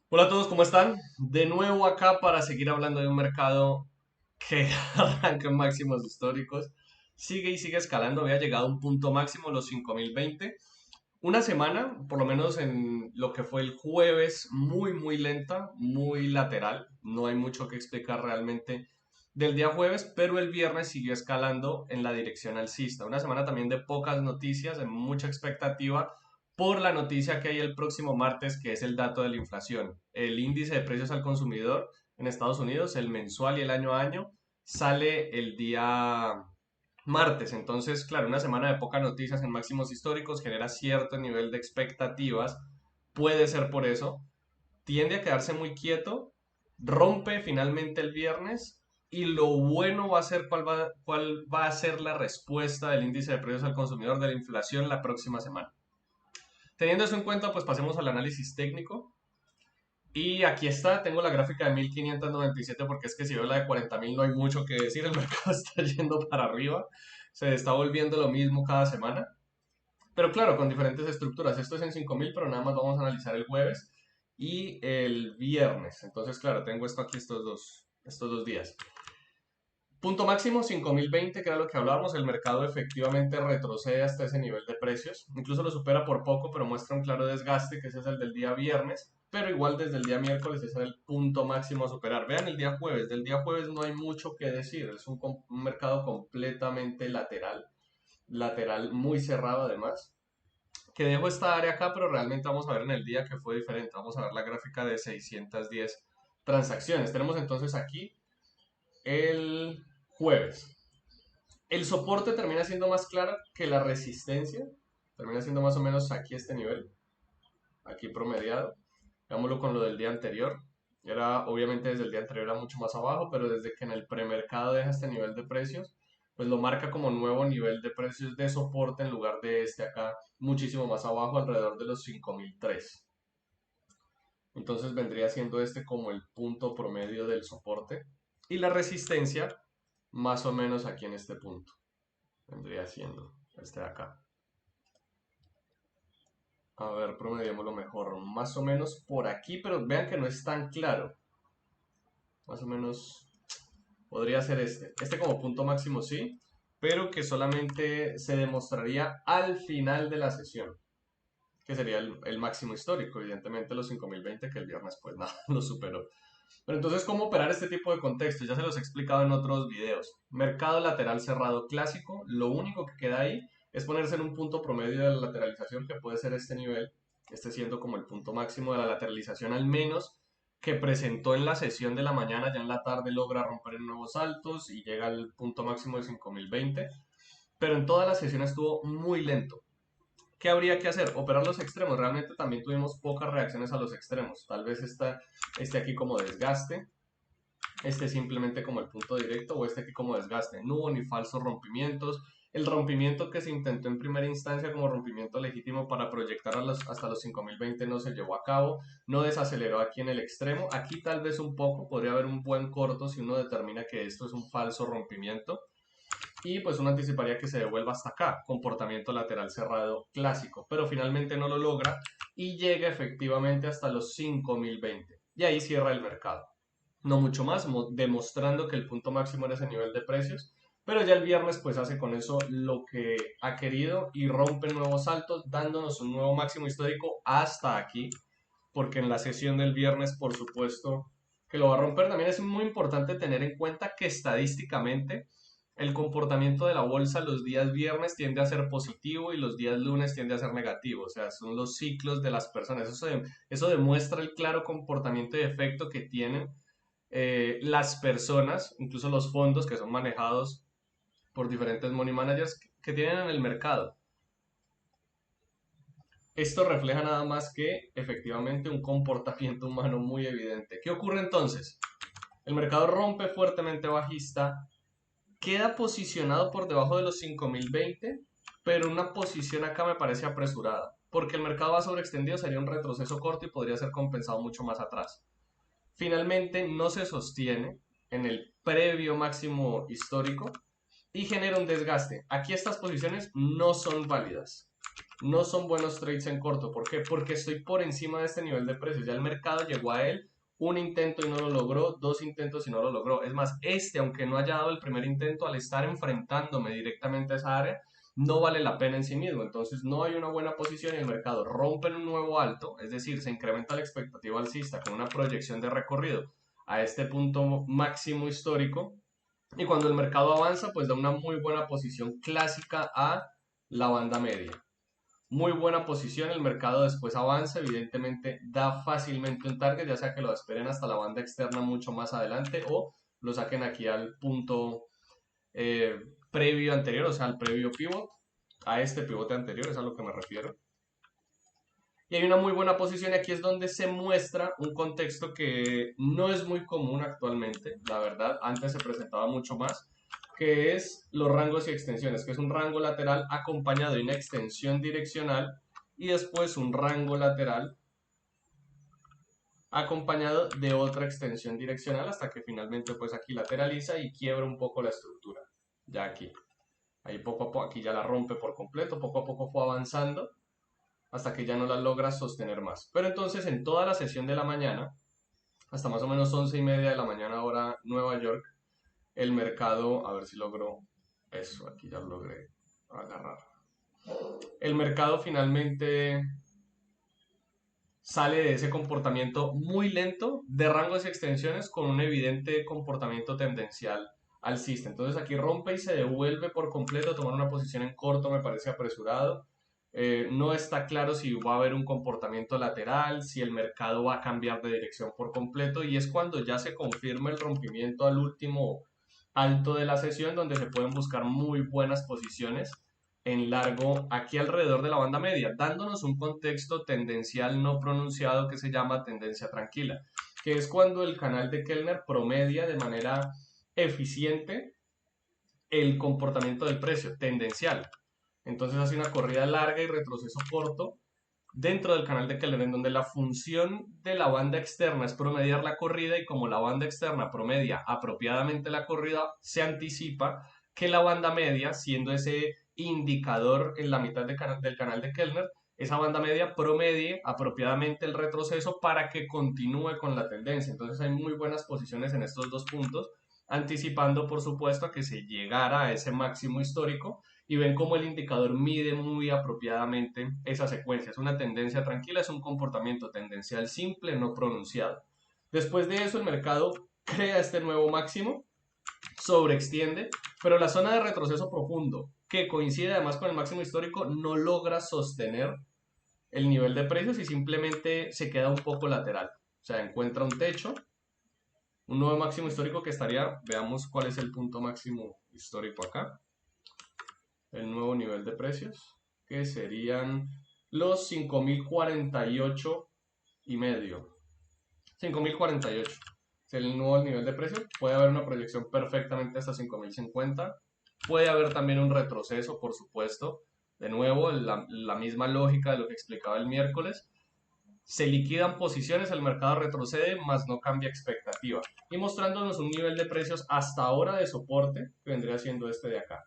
Hola a todos, ¿cómo están? De nuevo acá para seguir hablando de un mercado que arranca en máximos históricos. Sigue y sigue escalando, había llegado a un punto máximo, los 5020. Una semana, por lo menos en lo que fue el jueves, muy lenta, muy lateral. No hay mucho que explicar realmente del día jueves, pero el viernes siguió escalando en la dirección alcista. Una semana también de pocas noticias, de mucha expectativa por la noticia que hay el próximo martes, que es el dato de la inflación. El índice de precios al consumidor en Estados Unidos, el mensual y el año a año, sale el día martes. Entonces, claro, una semana de pocas noticias en máximos históricos genera cierto nivel de expectativas. Puede ser por eso. Tiende a quedarse muy quieto, rompe finalmente el viernes y lo bueno va a ser cuál va a ser la respuesta del índice de precios al consumidor de la inflación la próxima semana. Teniendo eso en cuenta, pues pasemos al análisis técnico. Y aquí está, tengo la gráfica de 1597 porque es que si veo la de 40.000 no hay mucho que decir, el mercado está yendo para arriba, se está volviendo lo mismo cada semana, pero claro, con diferentes estructuras. Esto es en 5.000 pero nada más vamos a analizar el jueves y el viernes. Entonces, claro, tengo esto aquí estos dos días. Punto máximo 5020, que era lo que hablábamos, el mercado efectivamente retrocede hasta ese nivel de precios, incluso lo supera por poco, pero muestra un claro desgaste, que ese es el del día viernes, pero igual desde el día miércoles ese es el punto máximo a superar. Vean el día jueves, del día jueves no hay mucho que decir, es un mercado completamente lateral muy cerrado además, que dejo esta área acá, pero realmente vamos a ver en el día que fue diferente, vamos a ver la gráfica de 610 transacciones. Tenemos entonces aquí el jueves. El soporte termina siendo más claro que la resistencia. Termina siendo más o menos aquí este nivel, aquí promediado. Veámoslo con lo del día anterior. Era, obviamente desde el día anterior era mucho más abajo, pero desde que en el premercado deja este nivel de precios, pues lo marca como nuevo nivel de precios de soporte en lugar de este acá, muchísimo más abajo, alrededor de los 5003. Entonces vendría siendo este como el punto promedio del soporte. Y la resistencia, más o menos aquí en este punto. Vendría siendo este de acá. A ver, promediémoslo mejor. Más o menos por aquí, pero vean que no es tan claro. Más o menos podría ser este. Este como punto máximo sí, pero que solamente se demostraría al final de la sesión, que sería el máximo histórico. Evidentemente los 5020 que el viernes pues nada, lo superó. Pero entonces, ¿cómo operar este tipo de contextos? Ya se los he explicado en otros videos. Mercado lateral cerrado clásico, lo único que queda ahí es ponerse en un punto promedio de la lateralización, que puede ser este nivel, este siendo como el punto máximo de la lateralización al menos que presentó en la sesión de la mañana, ya en la tarde logra romper en nuevos altos y llega al punto máximo de 5020, pero en toda la sesión estuvo muy lento. ¿Qué habría que hacer? Operar los extremos. Realmente también tuvimos pocas reacciones a los extremos. Tal vez este aquí como desgaste, este simplemente como el punto directo o este aquí como desgaste. No hubo ni falsos rompimientos. El rompimiento que se intentó en primera instancia como rompimiento legítimo para proyectar hasta los 5020 no se llevó a cabo, no desaceleró aquí en el extremo. Aquí tal vez un poco, podría haber un buen corto si uno determina que esto es un falso rompimiento. Y pues uno anticiparía que se devuelva hasta acá, comportamiento lateral cerrado clásico, pero finalmente no lo logra y llega efectivamente hasta los 5020. Y ahí cierra el mercado, no mucho más, demostrando que el punto máximo era ese nivel de precios, pero ya el viernes pues hace con eso lo que ha querido y rompe nuevos altos, dándonos un nuevo máximo histórico hasta aquí, porque en la sesión del viernes por supuesto que lo va a romper. También es muy importante tener en cuenta que estadísticamente el comportamiento de la bolsa los días viernes tiende a ser positivo y los días lunes tiende a ser negativo, o sea, son los ciclos de las personas. Eso demuestra el claro comportamiento y efecto que tienen las personas, incluso los fondos que son manejados por diferentes money managers que tienen en el mercado. Esto refleja nada más que efectivamente un comportamiento humano muy evidente. ¿Qué ocurre entonces? El mercado rompe fuertemente bajista, queda posicionado por debajo de los 5020, pero una posición acá me parece apresurada, porque el mercado va sobreextendido, sería un retroceso corto y podría ser compensado mucho más atrás. Finalmente no se sostiene en el previo máximo histórico y genera un desgaste. Aquí estas posiciones no son válidas. no son buenos trades en corto. ¿Por qué? Porque estoy por encima de este nivel de precios. Ya el mercado llegó a él, un intento y no lo logró, dos intentos y no lo logró. Es más, aunque no haya dado el primer intento, al estar enfrentándome directamente a esa área, no vale la pena en sí mismo. Entonces no hay una buena posición y el mercado rompe en un nuevo alto, es decir, se incrementa la expectativa alcista con una proyección de recorrido a este punto máximo histórico. Y cuando el mercado avanza, pues da una muy buena posición clásica a la banda media. Muy buena posición, el mercado después avanza, evidentemente da fácilmente un target, ya sea que lo esperen hasta la banda externa mucho más adelante o lo saquen aquí al punto eh, previo anterior, o sea, al previo pivot, a este pivote anterior, es a lo que me refiero. Y hay una muy buena posición y aquí es donde se muestra un contexto que no es muy común actualmente, la verdad, antes se presentaba mucho más, que es los rangos y extensiones, que es un rango lateral acompañado de una extensión direccional y después un rango lateral acompañado de otra extensión direccional hasta que finalmente pues aquí lateraliza y quiebra un poco la estructura, ya aquí. Ahí poco a poco, aquí ya la rompe por completo, poco a poco fue avanzando hasta que ya no la logra sostener más. Pero entonces en toda la sesión de la mañana, hasta más o menos 11:30 de la mañana hora Nueva York, el mercado, a ver si logro eso, aquí ya lo logré agarrar. El mercado finalmente sale de ese comportamiento muy lento de rangos y extensiones con un evidente comportamiento tendencial alcista. Entonces aquí rompe y se devuelve por completo. Tomar una posición en corto me parece apresurado. No está claro si va a haber un comportamiento lateral, si el mercado va a cambiar de dirección por completo y es cuando ya se confirma el rompimiento al último alto de la sesión donde se pueden buscar muy buenas posiciones en largo aquí alrededor de la banda media, dándonos un contexto tendencial no pronunciado que se llama tendencia tranquila, que es cuando el canal de Kellner promedia de manera eficiente el comportamiento del precio tendencial. Entonces hace una corrida larga y retroceso corto dentro del canal de Kellner, en donde la función de la banda externa es promediar la corrida y como la banda externa promedia apropiadamente la corrida, se anticipa que la banda media, siendo ese indicador en la mitad del canal de Kellner, esa banda media promedie apropiadamente el retroceso para que continúe con la tendencia. Entonces hay muy buenas posiciones en estos dos puntos, anticipando por supuesto a que se llegara a ese máximo histórico y ven cómo el indicador mide muy apropiadamente esa secuencia. Es una tendencia tranquila, es un comportamiento tendencial simple, no pronunciado. Después de eso, el mercado crea este nuevo máximo, sobreextiende, pero la zona de retroceso profundo, que coincide además con el máximo histórico, no logra sostener el nivel de precios y simplemente se queda un poco lateral. O sea, encuentra un techo, un nuevo máximo histórico que estaría, veamos cuál es el punto máximo histórico acá, el nuevo nivel de precios, que serían los 5.048.5. 5.048 es el nuevo nivel de precios. Puede haber una proyección perfectamente hasta 5.050. Puede haber también un retroceso, por supuesto. De nuevo, la misma lógica de lo que explicaba el miércoles. Se liquidan posiciones, el mercado retrocede, más no cambia expectativa. Y mostrándonos un nivel de precios hasta ahora de soporte, que vendría siendo este de acá.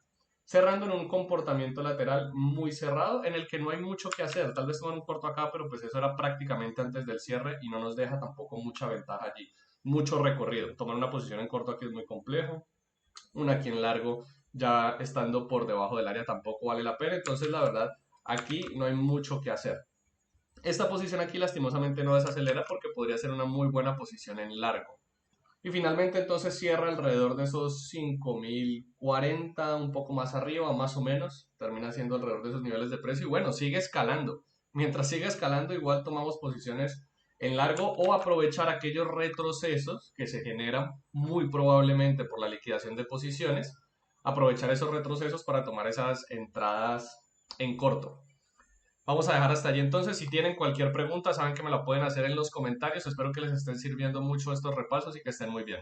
Cerrando en un comportamiento lateral muy cerrado, en el que no hay mucho que hacer. Tal vez tomar un corto acá, pero pues eso era prácticamente antes del cierre y no nos deja tampoco mucha ventaja allí. Mucho recorrido. Tomar una posición en corto aquí es muy complejo. Una aquí en largo, ya estando por debajo del área, tampoco vale la pena. Entonces, la verdad, aquí no hay mucho que hacer. Esta posición aquí lastimosamente no desacelera porque podría ser una muy buena posición en largo. Y finalmente entonces cierra alrededor de esos 5.040, un poco más arriba, más o menos. Termina siendo alrededor de esos niveles de precio. Y bueno, sigue escalando. Mientras sigue escalando, igual tomamos posiciones en largo o aprovechar aquellos retrocesos que se generan muy probablemente por la liquidación de posiciones. Aprovechar esos retrocesos para tomar esas entradas en corto. Vamos a dejar hasta allí entonces. Si tienen cualquier pregunta, saben que me la pueden hacer en los comentarios. Espero que les estén sirviendo mucho estos repasos y que estén muy bien.